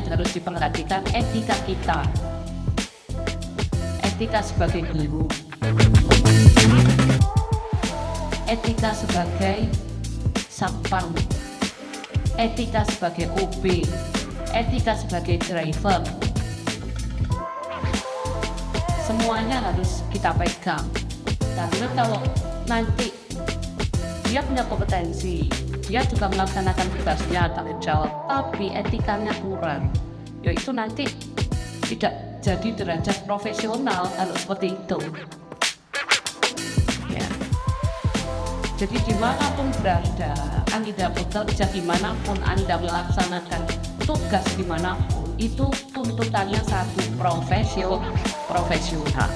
harus diperhatikan etika kita, etika sebagai guru, etika sebagai satpam, etika sebagai OB, etika sebagai driver. Semuanya harus kita pegang. Karena kalau nanti dia punya kompetensi, dia juga melaksanakan tugasnya, tanggung jawab, tapi etikanya kurang, yaitu nanti tidak jadi derajat profesional. Kalau seperti itu ya. Jadi dimanapun berada Anda bekerja, dimanapun Anda melaksanakan tugas dimanapun, itu tuntutannya satu, profesional.